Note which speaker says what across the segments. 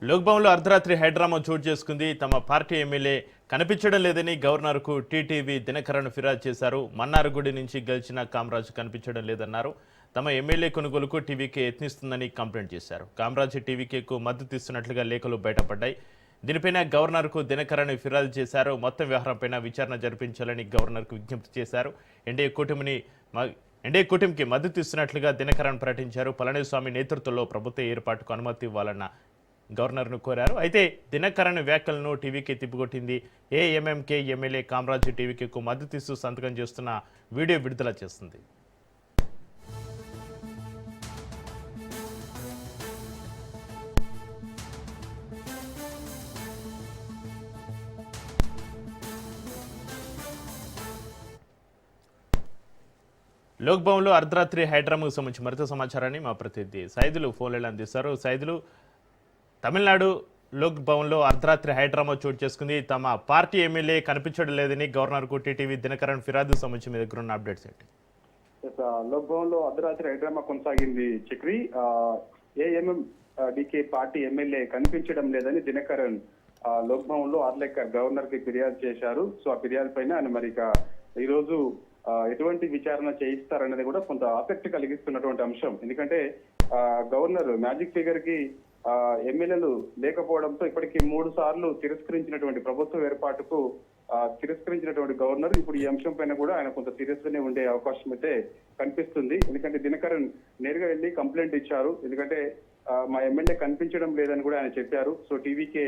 Speaker 1: లోక్భవన్లో అర్ధరాత్రి హైడ్రామా చోటు చేసుకుంది. తమ పార్టీ ఎమ్మెల్యే కనిపించడం లేదని గవర్నర్కు టీటీవీ దినకరన్ ఫిర్యాదు చేశారు. మన్నారగుడి నుంచి గెలిచిన కామరాజు కనిపించడం లేదన్నారు. తమ ఎమ్మెల్యే కొనుగోలుకు టీవీకే యత్నిస్తుందని కంప్లైంట్ చేశారు. కామరాజు టీవీకేకు మద్దతు ఇస్తున్నట్లుగా లేఖలు బయటపడ్డాయి. దీనిపైన గవర్నర్కు దినకరన్ ఫిర్యాదు చేశారు. మొత్తం వ్యవహారంపైన విచారణ జరిపించాలని గవర్నర్కు విజ్ఞప్తి చేశారు. ఎన్డీఏ కూటమికి మద్దతు ఇస్తున్నట్లుగా దినకరన్ ప్రకటించారు. పళనిస్వామి నేతృత్వంలో ప్రభుత్వ ఏర్పాటుకు అనుమతి ఇవ్వాలన్న గవర్నర్ను కోరారు. అయితే దినకరన్ వ్యాఖ్యలను టీవీకి తిప్పికొట్టింది. ఏఎంఎంకే ఎమ్మెల్యే కామరాజు టీవీకేకు మద్దతిస్తూ సంతకం చేస్తున్న వీడియో విడుదల చేస్తుంది. లోక్భవన్లో అర్ధరాత్రి హైడ్రామాకు సంబంధించి మరింత సమాచారాన్ని మా ప్రతినిధి సైదులు ఫోన్లలో అందిస్తారు. సైదులు, తమిళనాడు లోక్ భవన్లో అర్ధరాత్రి హైడ్రామా చోటు చేసుకుంది. తమ పార్టీ ఎమ్మెల్యే కనిపించడం లేదని గవర్నర్కు టీటీవీ దినకరన్ ఫిర్యాదు సంబంధించి మీ దగ్గర ఉన్న అప్డేట్స్ ఏంటి?
Speaker 2: లోక్ భవన్ లో అర్ధరాత్రి హైడ్రామా కొనసాగింది. చక్రి ఏఎంఎండికే పార్టీ ఎమ్మెల్యే కనిపించడం లేదని దినకరన్ లోక్ భవన్ లో ఆర్లేకర్ గవర్నర్ కి ఫిర్యాదు చేశారు. సో ఆ ఫిర్యాదు పైన ఆయన మరి ఈ రోజు ఎటువంటి విచారణ చేయిస్తారనేది కూడా కొంత ఆసక్తి కలిగిస్తున్నటువంటి అంశం. ఎందుకంటే గవర్నర్ మ్యాజిక్ ఫిగర్ కి ఎమ్మెల్యేలు లేకపోవడంతో ఇప్పటికీ 3 సార్లు తిరస్కరించినటువంటి ప్రభుత్వ ఏర్పాటుకు తిరస్కరించినటువంటి గవర్నర్ ఇప్పుడు ఈ అంశం పైన కూడా ఆయన కొంత సీరియస్ గానే ఉండే అవకాశం అయితే కనిపిస్తుంది. ఎందుకంటే దినకరన్ నేరుగా వెళ్ళి కంప్లైంట్ ఇచ్చారు. ఎందుకంటే మా ఎమ్మెల్యే కనిపించడం లేదని కూడా ఆయన చెప్పారు. సో టీవీకే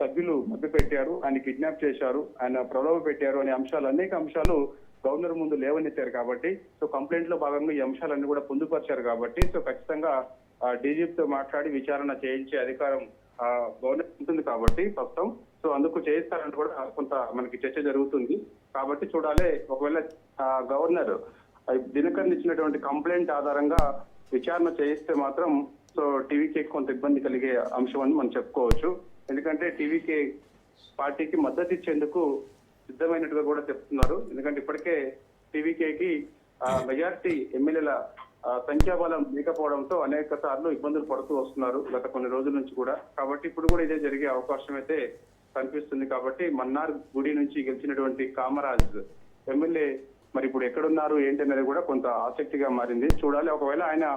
Speaker 2: సభ్యులు మభ్య పెట్టారు, ఆయన కిడ్నాప్ చేశారు, ఆయన ప్రలోభ పెట్టారు అనే అంశాలు, అనేక అంశాలు గవర్నర్ ముందు లేవనెత్తారు. కాబట్టి సో కంప్లైంట్ లో భాగంగా ఈ అంశాలన్నీ కూడా పొందుపరిచారు. కాబట్టి సో ఖచ్చితంగా డీజీపీతో మాట్లాడి విచారణ చేయించే అధికారం గవర్నర్ ఉంటుంది. కాబట్టి ప్రస్తుతం సో అందుకు చేయిస్తారని కూడా కొంత మనకి చర్చ జరుగుతుంది. కాబట్టి చూడాలి, ఒకవేళ గవర్నర్ దినకరన్ ఇచ్చినటువంటి కంప్లైంట్ ఆధారంగా విచారణ చేయిస్తే మాత్రం సో టీవీకే కొంత ఇబ్బంది కలిగే అంశం అని మనం చెప్పుకోవచ్చు. ఎందుకంటే టీవీకే పార్టీకి మద్దతు ఇచ్చేందుకు సిద్ధమైనట్టుగా కూడా చెప్తున్నారు. ఎందుకంటే ఇప్పటికే టీవీకేకి మెజార్టీ ఎమ్మెల్యేల సంఖ్యాబలం లేకపోవడంతో అనేక సార్లు ఇబ్బందులు పడుతూ వస్తున్నారు గత కొన్ని రోజుల నుంచి కూడా. కాబట్టి ఇప్పుడు కూడా ఇదే జరిగే అవకాశం అయితే కనిపిస్తుంది. కాబట్టి మన్నార్ గుడి నుంచి గెలిచినటువంటి కామరాజ్ ఎమ్మెల్యే మరి ఇప్పుడు ఎక్కడున్నారు ఏంటి అనేది కూడా కొంత ఆసక్తిగా మారింది. చూడాలి, ఒకవేళ ఆయన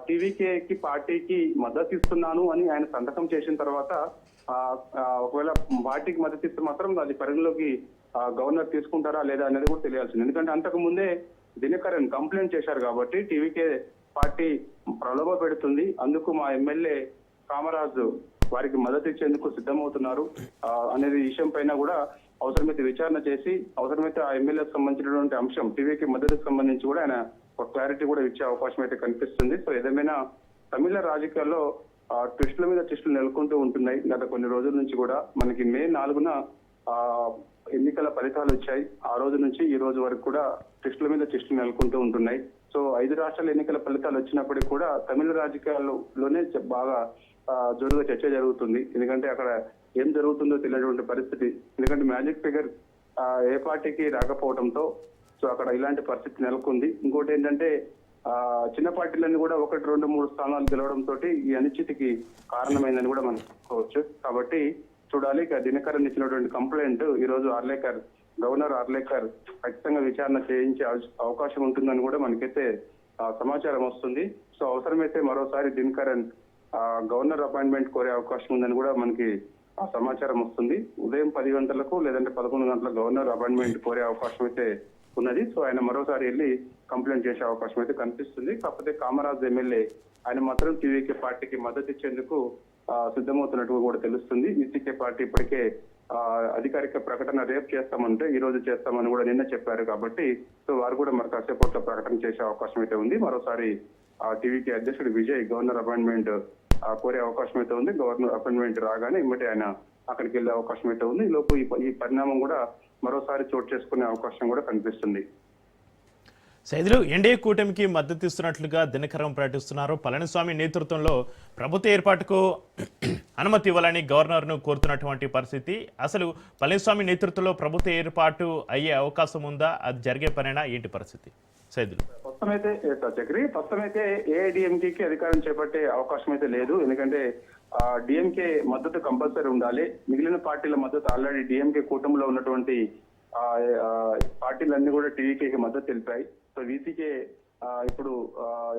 Speaker 2: టీవీకేకి పార్టీకి మద్దతు ఇస్తున్నాను అని ఆయన సంతకం చేసిన తర్వాత ఒకవేళ పార్టీకి మద్దతు ఇస్తే మాత్రం అది పరిగణలోకి గవర్నర్ తీసుకుంటారా లేదా అనేది కూడా తెలియాల్సింది. ఎందుకంటే అంతకు ముందే దినకరన్ కంప్లైంట్ చేశారు కాబట్టి టీవీకే పార్టీ ప్రలోభ పెడుతుంది, అందుకు మా ఎమ్మెల్యే కామరాజు వారికి మద్దతు ఇచ్చేందుకు సిద్ధమవుతున్నారు అనేది విషయం పైన కూడా అవసరమైతే విచారణ చేసి అవసరమైతే ఆ ఎమ్మెల్యేకి సంబంధించినటువంటి అంశం టీవీకి మద్దతుకు సంబంధించి కూడా ఆయన ఒక క్లారిటీ కూడా ఇచ్చే అవకాశం అయితే కనిపిస్తుంది. సో ఏదేమైనా తమిళ రాజకీయాల్లో ట్విస్టుల మీద ట్విస్టులు నెలకొంటూ ఉంటున్నాయి. గత కొన్ని రోజుల నుంచి కూడా మనకి మే 4న ఎన్నికల ఫలితాలు వచ్చాయి. ఆ రోజు నుంచి ఈ రోజు వరకు కూడా ట్విస్టుల మీద ట్విస్టులు నెలకొంటూ ఉంటున్నాయి. సో 5 రాష్ట్రాల ఎన్నికల ఫలితాలు వచ్చినప్పటికీ కూడా తమిళ రాజకీయాల్లోనే బాగా జోరుగా చర్చ జరుగుతుంది. ఎందుకంటే అక్కడ ఏం జరుగుతుందో తెలియనటువంటి పరిస్థితి. ఎందుకంటే మ్యాజిక్ ఫిగర్ ఏ పార్టీకి రాకపోవడంతో సో అక్కడ ఇలాంటి పరిస్థితి నెలకొంది. ఇంకోటి ఏంటంటే చిన్న పార్టీలన్నీ కూడా 1, 2, 3 స్థానాలు గెలవడంతో ఈ అనిశ్చితికి కారణమైందని కూడా మనం చెప్పుకోవచ్చు. కాబట్టి చూడాలి, దినకరన్ ఇచ్చినటువంటి కంప్లైంట్ ఈ రోజు గవర్నర్ ఆర్లేకర్ ఖచ్చితంగా విచారణ చేయించే అవకాశం ఉంటుందని కూడా మనకైతే సమాచారం వస్తుంది. సో అవసరమైతే మరోసారి దినకరన్ గవర్నర్ అపాయింట్మెంట్ కోరే అవకాశం ఉందని కూడా మనకి సమాచారం వస్తుంది. ఉదయం 10 గంటలకు లేదంటే 11 గంటలకు గవర్నర్ అపాయింట్మెంట్ కోరే అవకాశం అయితే ఉన్నది. సో ఆయన మరోసారి వెళ్ళి కంప్లైంట్ చేసే అవకాశం అయితే కనిపిస్తుంది. కాకపోతే కామరాజ్ ఎమ్మెల్యే ఆయన మాత్రం టీవీకే పార్టీకి మద్దతు ఇచ్చేందుకు సిద్ధమవుతున్నట్టు కూడా తెలుస్తుంది. ఈసీకే పార్టీ ఇప్పటికే అధికారిక ప్రకటన రేపు చేస్తామంటే ఈ రోజు చేస్తామని కూడా నిన్న చెప్పారు. కాబట్టి సో వారు కూడా మరి కాసేపట్లో ప్రకటన చేసే అవకాశం అయితే ఉంది. మరోసారి టీవీకే అధ్యక్షుడు విజయ్ గవర్నర్ అపాయింట్మెంట్ కోరే అవకాశం అయితే ఉంది. గవర్నర్ అపాయింట్మెంట్ రాగానే ఇమ్మటే ఆయన అక్కడికి వెళ్లే అవకాశం అయితే ఉంది. ఈ లోపు ఈ పరిణామం కూడా మరోసారి చోటు చేసుకునే అవకాశం కూడా కనిపిస్తుంది.
Speaker 1: సైదులు, ఎన్డీఏ కూటమికి మద్దతు ఇస్తున్నట్లుగా దినకరన్ ప్రకటిస్తున్నారు. పళనిస్వామి నేతృత్వంలో ప్రభుత్వ ఏర్పాటుకు అనుమతి ఇవ్వాలని గవర్నర్ను కోరుతున్నటువంటి పరిస్థితి. అసలు పళనిస్వామి నేతృత్వంలో ప్రభుత్వ ఏర్పాటు అయ్యే అవకాశం ఉందా? అది జరిగే పనేనా? ఏంటి పరిస్థితి సైదులు?
Speaker 2: ప్రస్తుతమైతే ఏఐడిఎంకేకి అధికారం చేపట్టే అవకాశం అయితే లేదు. ఎందుకంటే డిఎంకే మద్దతు కంపల్సరీ ఉండాలి. మిగిలిన పార్టీల మద్దతు ఆల్రెడీ డిఎంకే కూటమిలో ఉన్నటువంటి పార్టీలన్నీ కూడా టీవీకేకి మద్దతు తెలిపాయి. సో వీసీకే ఇప్పుడు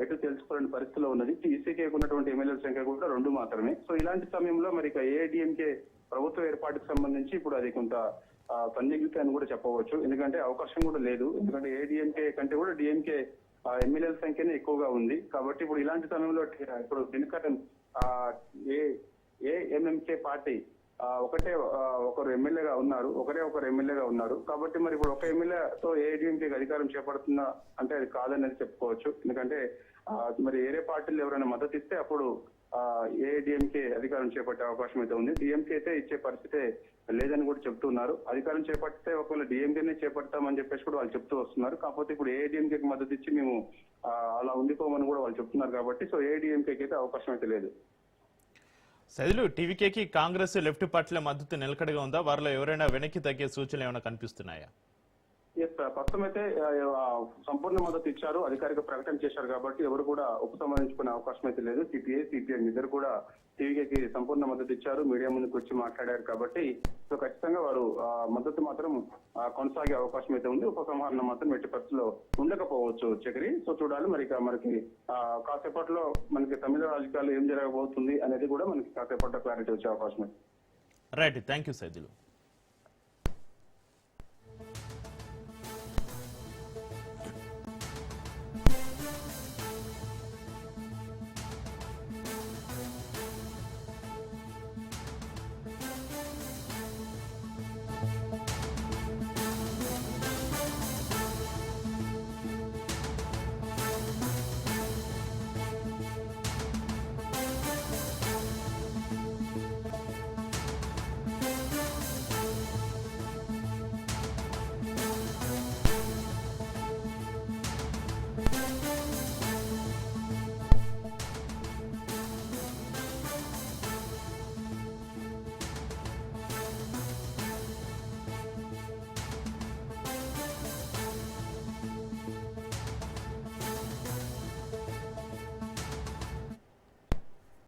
Speaker 2: ఎటు తెలుసుకోవాలని పరిస్థితిలో ఉన్నది. ఈసీకేకి ఉన్నటువంటి ఎమ్మెల్యేల సంఖ్య కూడా 2 మాత్రమే. సో ఇలాంటి సమయంలో మరి ఇక ఏఐడిఎంకే ప్రభుత్వ ఏర్పాటుకు సంబంధించి ఇప్పుడు అది కొంత సందిగ్ధత అని కూడా చెప్పవచ్చు. ఎందుకంటే అవకాశం కూడా లేదు. ఎందుకంటే ఏడిఎంకే కంటే కూడా డిఎంకే ఎమ్మెల్యేల సంఖ్యనే ఎక్కువగా ఉంది. కాబట్టి ఇప్పుడు ఇలాంటి సమయంలో ఇప్పుడు దినకరన్ ఏఎంఎంకే పార్టీ ఒకరు ఎమ్మెల్యేగా ఉన్నారు, ఒకరు ఎమ్మెల్యేగా ఉన్నారు. కాబట్టి మరి ఇప్పుడు ఒక ఎమ్మెల్యేతో ఏఐడిఎంకే అధికారం చేపడుతుందా అంటే అది కాదనేది చెప్పుకోవచ్చు. ఎందుకంటే మరి వేరే పార్టీలు ఎవరైనా మద్దతు ఇస్తే అప్పుడు ఏఐడిఎంకే అధికారం చేపట్టే అవకాశం అయితే ఉంది. డిఎంకే అయితే ఇచ్చే పరిస్థితే లేదని కూడా చెప్తున్నారు. అధికారం చేపడితే ఒకవేళ డిఎంకేనే చేపడతామని చెప్పేసి కూడా వాళ్ళు చెప్తూ వస్తున్నారు. కాకపోతే ఇప్పుడు ఏఐడిఎంకేకి మద్దతు ఇచ్చి మేము అలా ఉండిపోమని కూడా వాళ్ళు చెప్తున్నారు. కాబట్టి సో ఏఐడిఎంకేకి అయితే అవకాశం అయితే లేదు.
Speaker 1: సైదులు, టీవీకేకి కాంగ్రెస్ లెఫ్ట్ పార్టీల మద్దతు నిలకడగా ఉందా? వారిలో ఎవరైనా వెనక్కి తగ్గే సూచనలు ఏమైనా కనిపిస్తున్నాయా?
Speaker 2: ఎస్, ప్రస్తుతం అయితే సంపూర్ణ మద్దతు ఇచ్చారు, అధికారిక ప్రకటన చేశారు. కాబట్టి ఎవరు కూడా ఉపసంహరించుకునే అవకాశం అయితే లేదు. సిపిఐ సిపిఎం ఇద్దరు కూడా టీవీకేకి సంపూర్ణ మద్దతు ఇచ్చారు, మీడియా ముందుకు వచ్చి మాట్లాడారు. కాబట్టి సో ఖచ్చితంగా వారు మద్దతు మాత్రం కొనసాగే అవకాశం అయితే ఉంది. ఉపసంహరణ మాత్రం ఎట్టి పరిస్థితుల్లో ఉండకపోవచ్చు చక్రి. సో చూడాలి మరి మనకి కాసేపట్లో మనకి తమిళ రాజకీయాల్లో ఏం జరగబోతుంది అనేది కూడా మనకి కాసేపట్లో క్లారిటీ వచ్చే అవకాశం ఉంది.
Speaker 1: Right, thank you Saidulu.